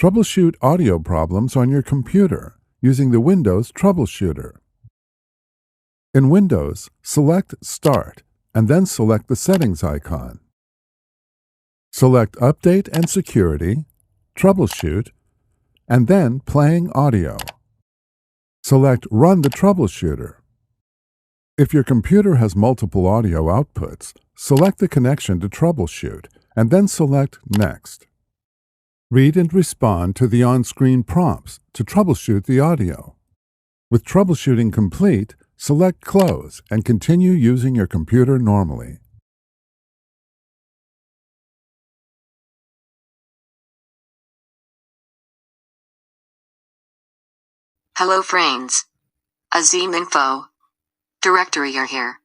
Troubleshoot audio problems on your computer using the Windows Troubleshooter. In Windows, select Start and then select the Settings icon. Select Update and Security, Troubleshoot, and then Playing Audio. Select Run the Troubleshooter. If your computer has multiple audio outputs, select the connection to troubleshoot and then select Next. Read and respond to the on-screen prompts to troubleshoot the audio. With troubleshooting complete, select Close and continue using your computer normally. Hello friends. Azim Info. Directory are here.